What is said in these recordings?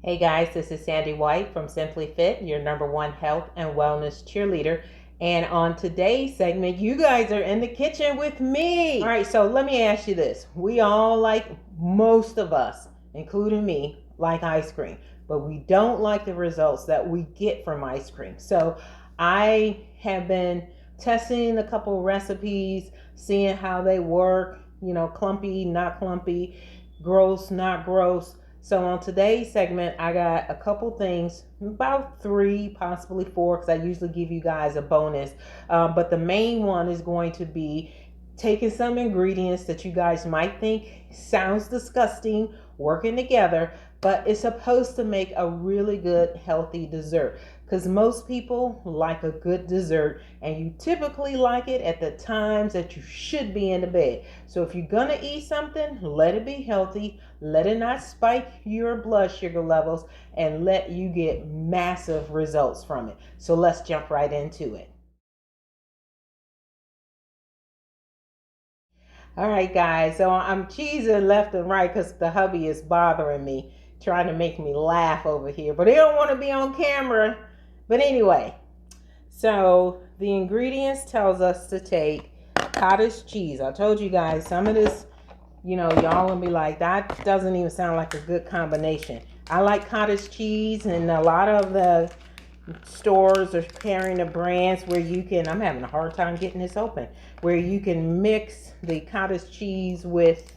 Hey guys, this is Sandy White from Simply FITT, your #1 health and wellness cheerleader. And on today's segment, you guys are in the kitchen with me. All right, so let me ask you this. We all most of us, including me, like ice cream, but we don't like the results that we get from ice cream. So I have been testing a couple recipes, seeing how they work, clumpy, not clumpy, gross, not gross. So on today's segment, I got a couple things, about 3, possibly 4, because I usually give you guys a bonus. But the main one is going to be taking some ingredients that you guys might think sounds disgusting, working together, but it's supposed to make a really good, healthy dessert. Because most people like a good dessert, and you typically like it at the times that you should be in the bed. So if you're gonna eat something, let it be healthy, let it not spike your blood sugar levels, and let you get massive results from it. So let's jump right into it. All right, guys. So I'm cheesing left and right because the hubby is bothering me, trying to make me laugh over here. But he don't want to be on camera. But anyway, so the ingredients tells us to take cottage cheese. I told you guys some of this, y'all gonna be like, that doesn't even sound like a good combination. I like cottage cheese, and a lot of the stores are carrying the brands where you can, I'm having a hard time getting this open, where you can mix the cottage cheese with,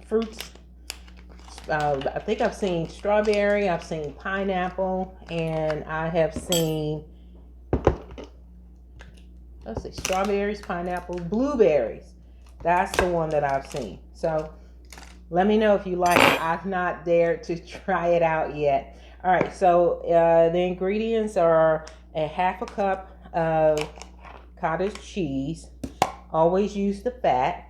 fruits. I think I've seen strawberry, I've seen pineapple, and I have seen, let's see, strawberries, pineapple, blueberries. That's the one that I've seen. So let me know if you like it. I've not dared to try it out yet. All right, so the ingredients are a half a cup of cottage cheese. Always use the fat,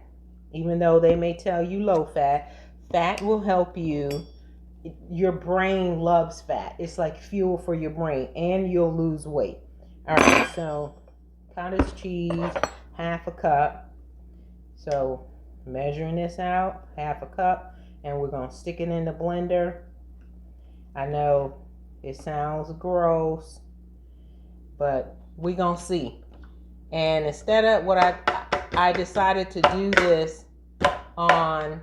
even though they may tell you low fat. Fat will help you. Your brain loves fat. It's like fuel for your brain, and you'll lose weight. All right, so cottage cheese, half a cup. So measuring this out, half a cup, and we're going to stick it in the blender. I know it sounds gross, but we're going to see. And instead of what I decided to do this on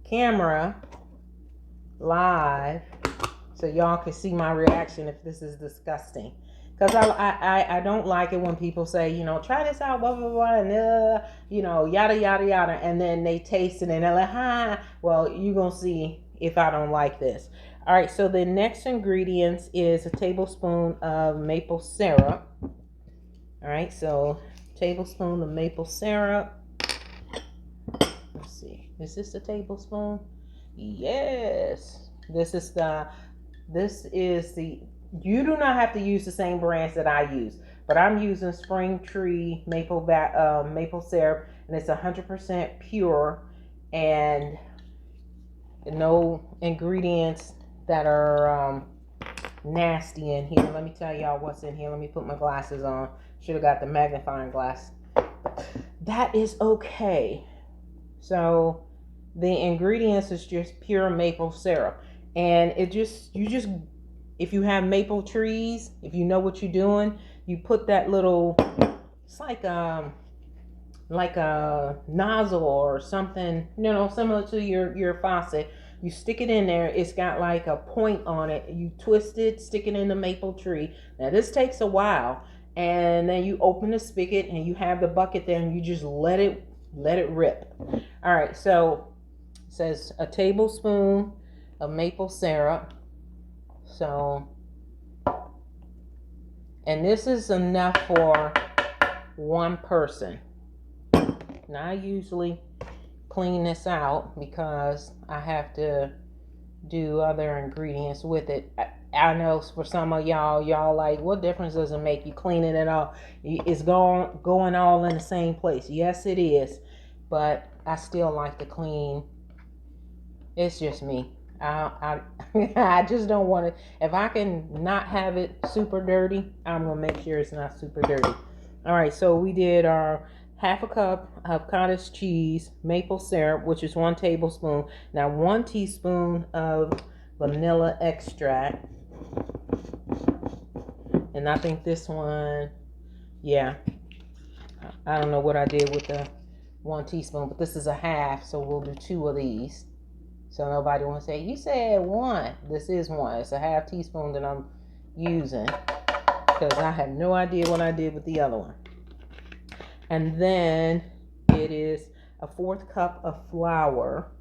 camera live so y'all can see my reaction if this is disgusting. Because I don't like it when people say, try this out, blah, blah, blah, and, yada, yada, yada. And then they taste it and they're like, hi. Well, you're going to see if I don't like this. All right, so the next ingredients is a tablespoon of maple syrup. All right, so tablespoon of maple syrup. Let's see. Is this a tablespoon? Yes. This is the, you do not have to use the same brands that I use, but I'm using Spring Tree maple syrup, and it's 100% pure, and no ingredients that are nasty in here. Let me tell y'all what's in here. Let me put my glasses on. Should have got the magnifying glass. That is okay. So the ingredients is just pure maple syrup, and if you have maple trees, if you know what you're doing, you put that little, it's like a nozzle or something, similar to your faucet. You stick it in there. It's got like a point on it. You twist it, stick it in the maple tree. Now this takes a while, and then you open the spigot and you have the bucket there, and you just let it rip. All right, so it says a tablespoon of maple syrup. So, and this is enough for one person. Now I usually clean this out because I have to do other ingredients with it. I know for some of y'all like, what difference does it make? You cleaning it all, it's going all in the same place. Yes, it is, but I still like to clean. It's just me. I just don't want it. If I can not have it super dirty, I'm gonna make sure it's not super dirty. All right, so we did our half a cup of cottage cheese, maple syrup, which is 1 tablespoon. Now 1 teaspoon of vanilla extract. And I think this one, yeah, I don't know what I did with the 1 teaspoon, but this is a half, so we'll do 2 of these. So nobody won't say, you said 1. This is 1. It's a half teaspoon that I'm using because I have no idea what I did with the other one. And then it is a 1/4 cup of flour,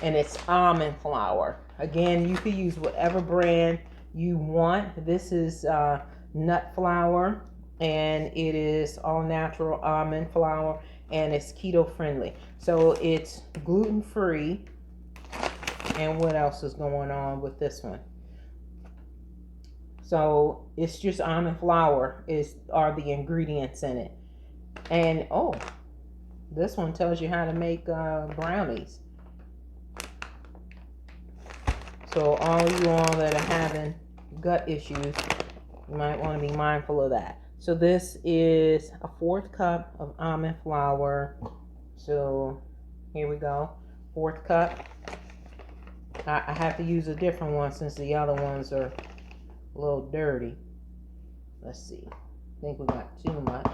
and it's almond flour. Again, you could use whatever brand you want. This is nut flour, and it is all natural almond flour, and it's keto friendly. So it's gluten free. And what else is going on with this one? So it's just almond flour are the ingredients in it. And oh, this one tells you how to make brownies. So all you all that are having gut issues, you might want to be mindful of that. So this is a 1/4 cup of almond flour. So here we go, 1/4 cup. I have to use a different one since the other ones are a little dirty. Let's see. I think we got too much.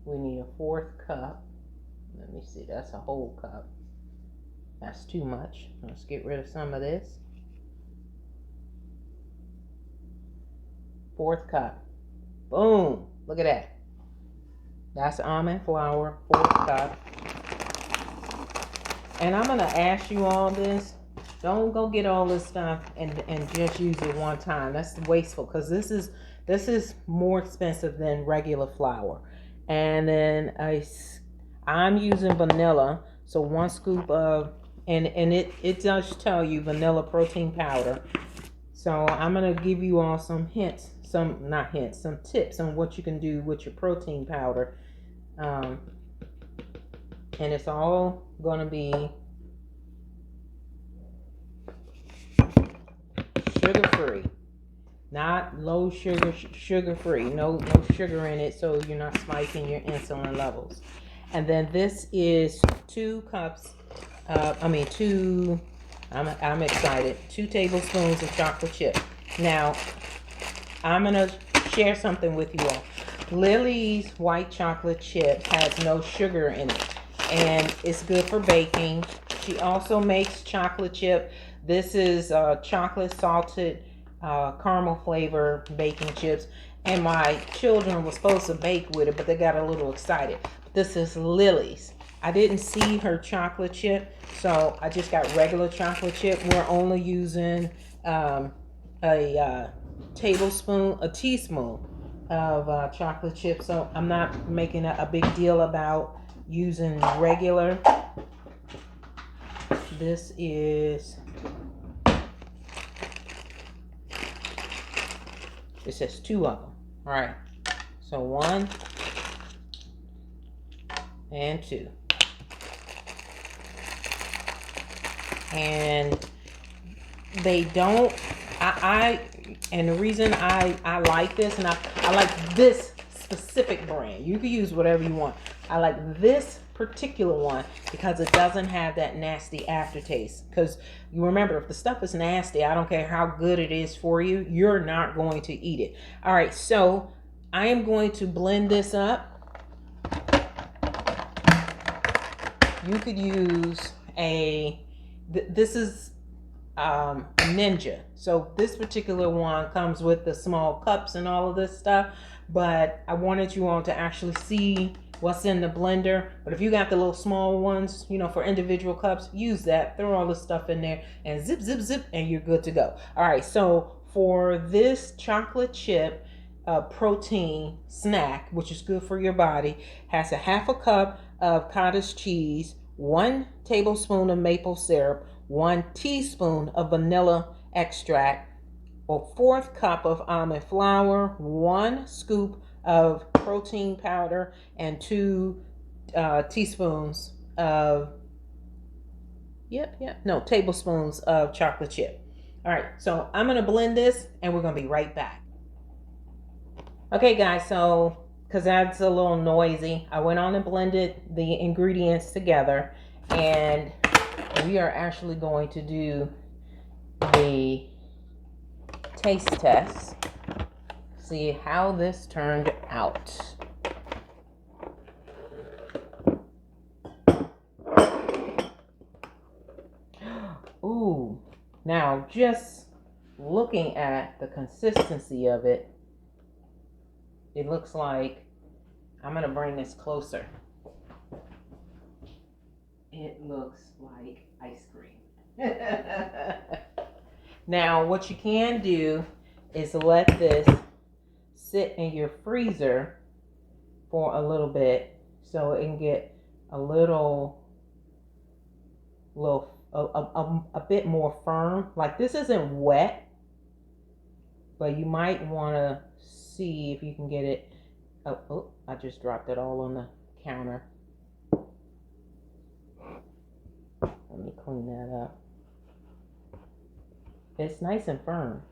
We need a 1/4 cup. Let me see. That's a whole cup. That's too much. Let's get rid of some of this. 1/4 cup. Boom. Look at that. That's almond flour, 1/4 cup. And I'm going to ask you all this. Don't go get all this stuff and just use it one time. That's wasteful because this is more expensive than regular flour. And then I'm using vanilla. So 1 scoop of, and it does tell you vanilla protein powder. So I'm going to give you all some hints, some tips on what you can do with your protein powder. And it's all going to be sugar-free, not low sugar, sugar-free. No sugar in it, so you're not spiking your insulin levels. And then this is 2 cups. I'm excited. 2 tablespoons of chocolate chip. Now, I'm gonna share something with you all. Lily's white chocolate chip has no sugar in it, and it's good for baking. She also makes chocolate chip. This is chocolate salted caramel flavor baking chips, and my children were supposed to bake with it, but they got a little excited. This is Lily's. I didn't see her chocolate chip, so I just got regular chocolate chip. We're only using a teaspoon of chocolate chip, so I'm not making a big deal about using regular. This is, it says 2 of them. All right, so 1 and 2. And they don't, and the reason I like this, and I like this specific brand. You can use whatever you want. I like this particular one because it doesn't have that nasty aftertaste. Because you remember, if the stuff is nasty, I don't care how good it is for you, you're not going to eat it. All right, so I am going to blend this up. You could use this is a Ninja. So this particular one comes with the small cups and all of this stuff, but I wanted you all to actually see what's in the blender. But if you got the little small ones, you know, for individual cups, use that. Throw all the stuff in there and zip, zip, zip, and you're good to go. All right, so for this chocolate chip protein snack, which is good for your body, has a 1/2 cup of cottage cheese, 1 tablespoon of maple syrup, 1 teaspoon of vanilla extract, a 1/4 cup of almond flour, 1 scoop of protein powder, and 2 tablespoons of chocolate chip. All right, so I'm gonna blend this and we're gonna be right back. Okay guys, so because that's a little noisy. I went on and blended the ingredients together, and we are actually going to do the taste test. See how this turned out. Ooh, now just looking at the consistency of it, it looks like, I'm going to bring this closer. It looks like ice cream. Now, what you can do is let this sit in your freezer for a little bit so it can get a bit more firm. Like, this isn't wet, but you might want to see if you can get it. Oh, I just dropped it all on the counter. Let me clean that up. It's nice and firm.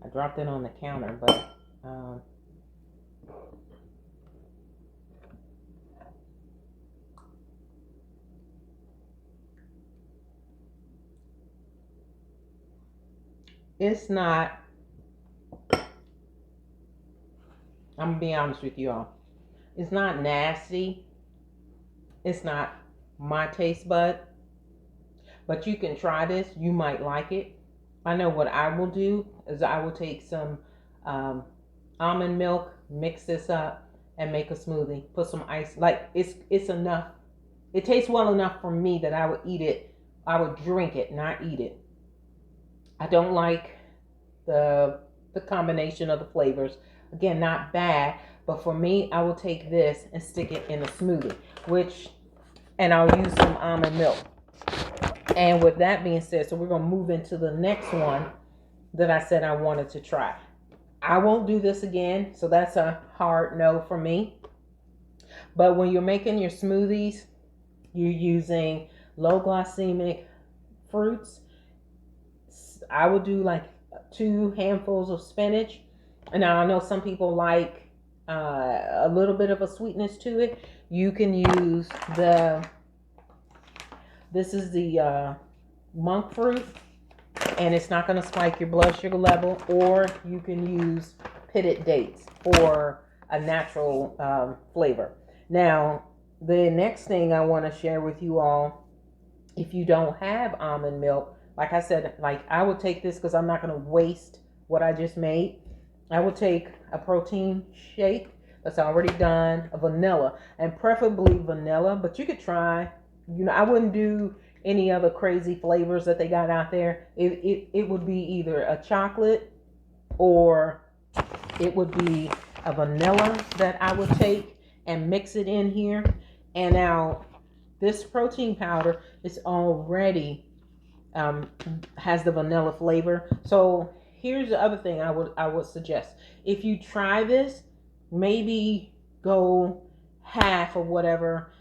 I dropped it on the counter, but it's not, I'm gonna be honest with you all, it's not nasty. It's not my taste bud, but you can try this. You might like it. I know what I will do is I will take some almond milk, mix this up, and make a smoothie. Put some ice. Like, it's enough. It tastes well enough for me that I would eat it. I would drink it, not eat it. I don't like the combination of the flavors. Again, not bad, but for me, I will take this and stick it in a smoothie, and I'll use some almond milk. And with that being said, so we're going to move into the next one that I said I wanted to try. I won't do this again, so that's a hard no for me. But when you're making your smoothies, you're using low glycemic fruits. I would do like 2 handfuls of spinach. And now I know some people like a little bit of a sweetness to it. You can use this is the monk fruit, and it's not going to spike your blood sugar level. Or you can use pitted dates for a natural flavor. Now, the next thing I want to share with you all, if you don't have almond milk, like I said, like, I would take this because I'm not going to waste what I just made. I will take a protein shake that's already done, a vanilla, and preferably vanilla, but you could try, I wouldn't do any other crazy flavors that they got out there. It would be either a chocolate or it would be a vanilla that I would take and mix it in here. And now this protein powder is already has the vanilla flavor. So here's the other thing I would suggest. If you try this, maybe go half of whatever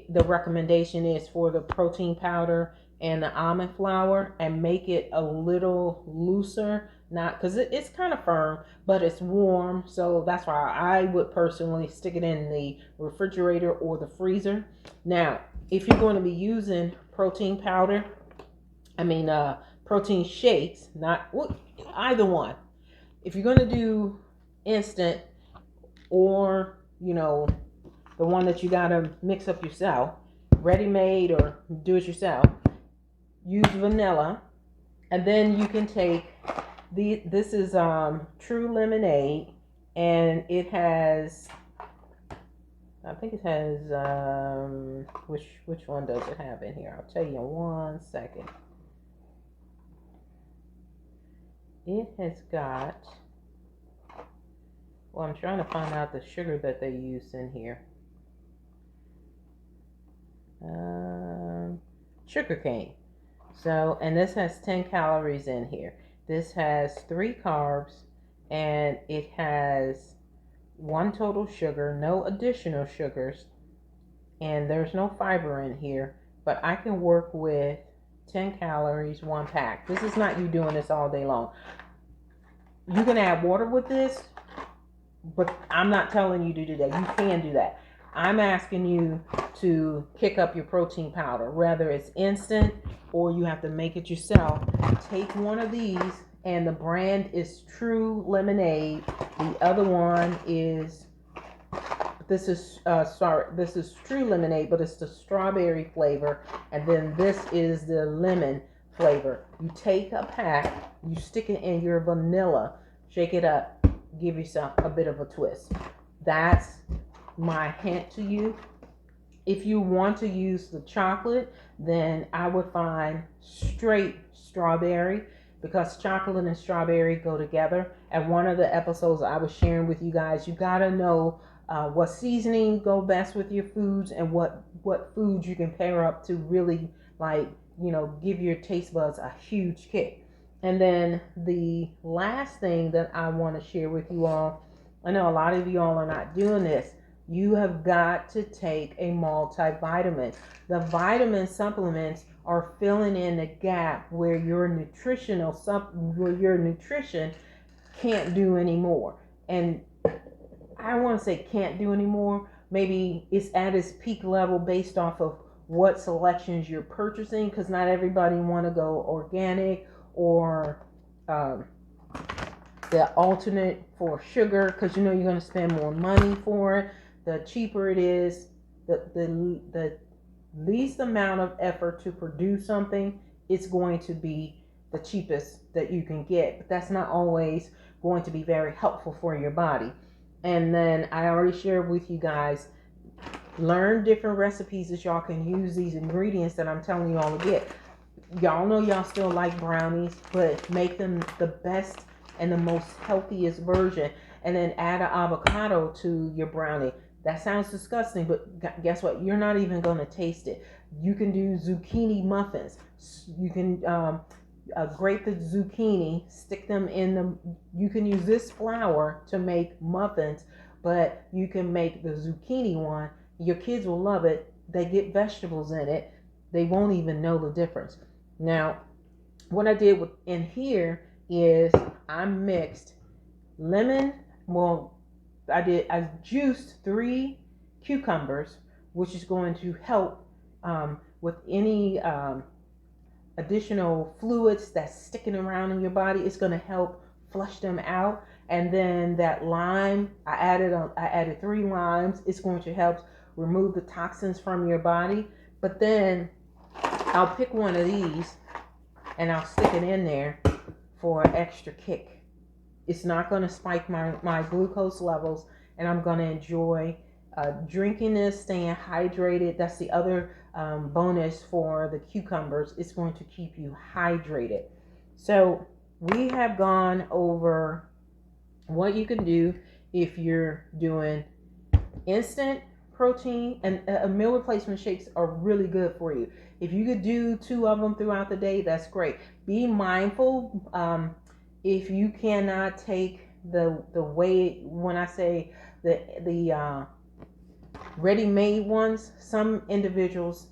the recommendation is for the protein powder and the almond flour, and make it a little looser. Not because it's kind of firm, but it's warm, so that's why I would personally stick it in the refrigerator or the freezer. Now, if you're going to be using protein powder, protein shakes, not either one. If you're going to do instant, or the one that you got to mix up yourself, ready-made or do it yourself, use vanilla. And then you can take this is True Lemonade, and it has, I think it has which one does it have in here? I'll tell you in 1 second. It has got, well, I'm trying to find out the sugar that they use in here. Sugar cane. So, and this has 10 calories in here. This has 3 carbs, and it has 1 total sugar, no additional sugars, and there's no fiber in here. But I can work with 10 calories, 1 pack. This is not you doing this all day long. You can add water with this, but I'm not telling you to do that. You can do that. I'm asking you to kick up your protein powder, whether it's instant or you have to make it yourself. Take one of these, and the brand is True Lemonade. The other one is this is True Lemonade, but it's the strawberry flavor, and then this is the lemon flavor. You take a pack, you stick it in your vanilla, shake it up, give yourself a bit of a twist. That's my hint to you. If you want to use the chocolate, then I would find straight strawberry, because chocolate and strawberry go together. At one of the episodes I was sharing with you guys, you gotta know what seasoning go best with your foods, and what foods you can pair up to really, like, give your taste buds a huge kick. And then the last thing that I want to share with you all, I know a lot of you all are not doing this. You have got to take a multivitamin. The vitamin supplements are filling in the gap where your nutrition can't do anymore. And I want to say can't do anymore. Maybe it's at its peak level based off of what selections you're purchasing, because not everybody want to go organic or um, the alternate for sugar, because you're going to spend more money for it. The cheaper it is, the least amount of effort to produce something, it's going to be the cheapest that you can get. But that's not always going to be very helpful for your body. And then I already shared with you guys, learn different recipes that y'all can use these ingredients that I'm telling you all to get. Y'all know y'all still like brownies, but make them the best and the most healthiest version, and then add an avocado to your brownie. That sounds disgusting, but guess what? You're not even going to taste it. You can do zucchini muffins. You can grate the zucchini, stick them in the. You can use this flour to make muffins, but you can make the zucchini one. Your kids will love it. They get vegetables in it. They won't even know the difference. Now, what I did in here is I mixed lemon. Well, I juiced 3 cucumbers, which is going to help with any additional fluids that's sticking around in your body. It's going to help flush them out. And then that lime, I added 3 limes. It's going to help remove the toxins from your body. But then I'll pick one of these and I'll stick it in there for an extra kick. It's not going to spike my glucose levels, and I'm going to enjoy drinking this, staying hydrated. That's the other bonus for the cucumbers. It's going to keep you hydrated. So we have gone over what you can do if you're doing instant protein, and meal replacement shakes are really good for you. If you could do 2 of them throughout the day, that's great. Be mindful. If you cannot take the way, when I say the ready-made ones, some individuals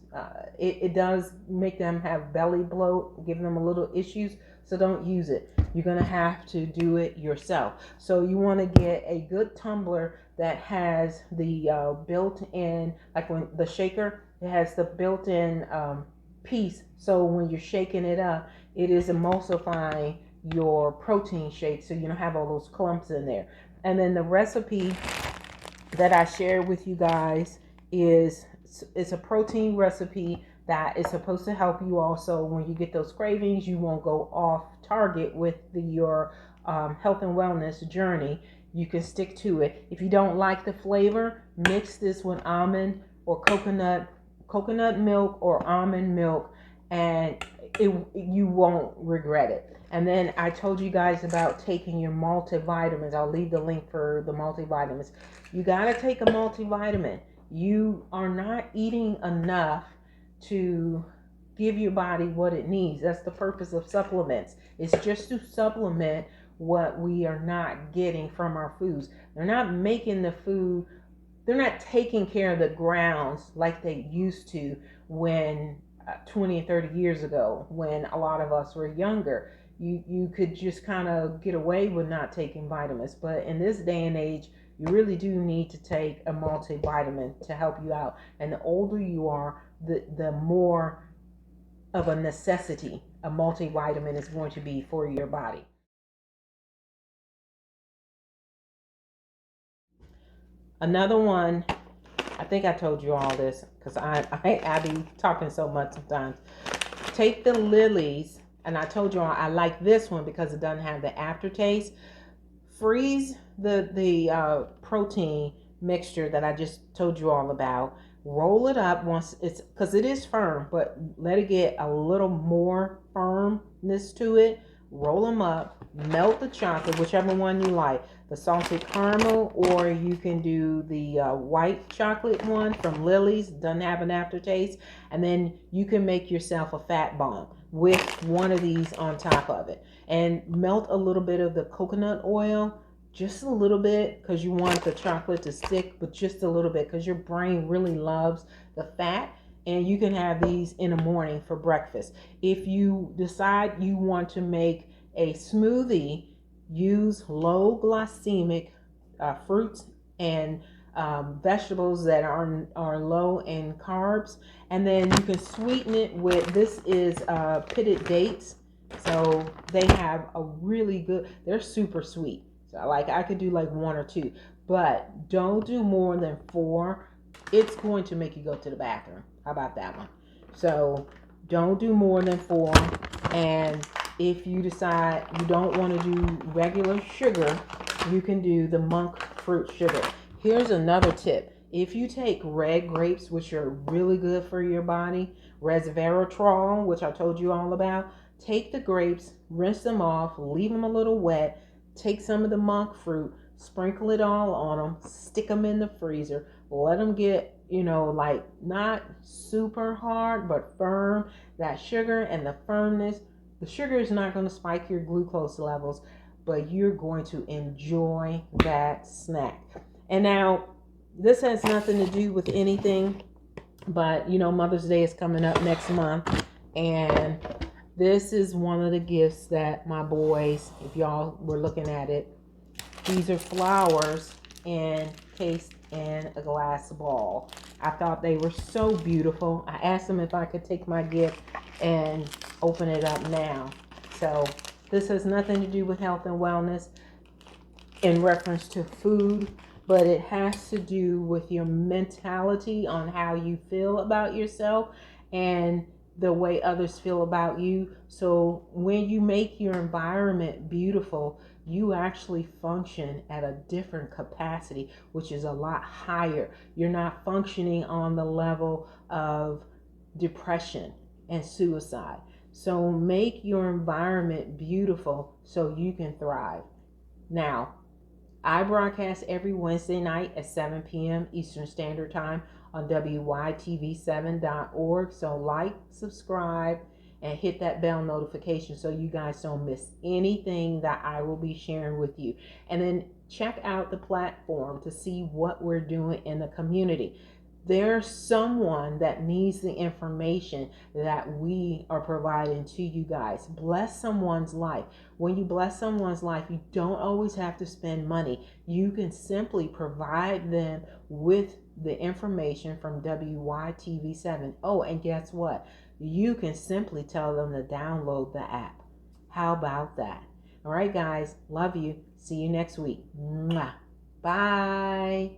it does make them have belly bloat, give them a little issues. So don't use it. You're gonna have to do it yourself. So you want to get a good tumbler that has the built-in, like when the shaker, it has the built-in piece. So when you're shaking it up, it is emulsifying your protein shake, so you don't have all those clumps in there. And then the recipe that I shared with you guys is a protein recipe that is supposed to help you also when you get those cravings. You won't go off target with your health and wellness journey. You can stick to it. If you don't like the flavor, mix this with almond or coconut milk or almond milk, and you won't regret it. And then I told you guys about taking your multivitamins. I'll leave the link for the multivitamins. You got to take a multivitamin. You are not eating enough to give your body what it needs. That's the purpose of supplements. It's just to supplement what we are not getting from our foods. They're not making the food, they're not taking care of the grounds like they used to when 20 and 30 years ago, when a lot of us were younger. You could just kind of get away with not taking vitamins. But in this day and age, you really do need to take a multivitamin to help you out. And the older you are, the more of a necessity a multivitamin is going to be for your body. Another one, I think I told you all this because I be talking so much sometimes. Take the lilies, and I told you all I like this one because it doesn't have the aftertaste. Freeze the protein mixture that I just told you all about. Roll it up once it's, because it is firm, but let it get a little more firmness to it. Roll them up, melt the chocolate, whichever one you like, the salted caramel, or you can do the white chocolate one from Lily's, doesn't have an aftertaste. And then you can make yourself a fat bomb with one of these on top of it, and melt a little bit of the coconut oil, just a little bit, because you want the chocolate to stick, but just a little bit because your brain really loves the fat. And you can have these in the morning for breakfast. If you decide you want to make a smoothie, use low glycemic fruits and vegetables that are low in carbs, and then you can sweeten it with, this is pitted dates. So they have a really good, they're super sweet. So like I could do like one or two, but don't do more than four. It's going to make you go to the bathroom. How about that one? So don't do more than four. And if you decide you don't want to do regular sugar, you can do the monk fruit sugar. Here's another tip. If you take red grapes, which are really good for your body, resveratrol, which I told you all about, take the grapes, rinse them off, leave them a little wet, take some of the monk fruit, sprinkle it all on them, stick them in the freezer, let them get, like not super hard, but firm. That sugar and the firmness, the sugar is not going to spike your glucose levels, but you're going to enjoy that snack. And now, this has nothing to do with anything, but Mother's Day is coming up next month, and this is one of the gifts that my boys, if y'all were looking at it, these are flowers encased in a glass ball. I thought they were so beautiful. I asked them if I could take my gift and open it up now. So this has nothing to do with health and wellness in reference to food, but it has to do with your mentality on how you feel about yourself and the way others feel about you. So when you make your environment beautiful, you actually function at a different capacity, which is a lot higher. You're not functioning on the level of depression and suicide. So make your environment beautiful so you can thrive. Now, I broadcast every Wednesday night at 7 p.m. Eastern Standard Time on WYTV7.org. So like, subscribe, and hit that bell notification so you guys don't miss anything that I will be sharing with you. And then check out the platform to see what we're doing in the community. There's someone that needs the information that we are providing to you guys. Bless someone's life. When you bless someone's life, you don't always have to spend money. You can simply provide them with the information from WYTV7. Oh, and guess what? You can simply tell them to download the app. How about that? All right, guys. Love you. See you next week. Mwah. Bye.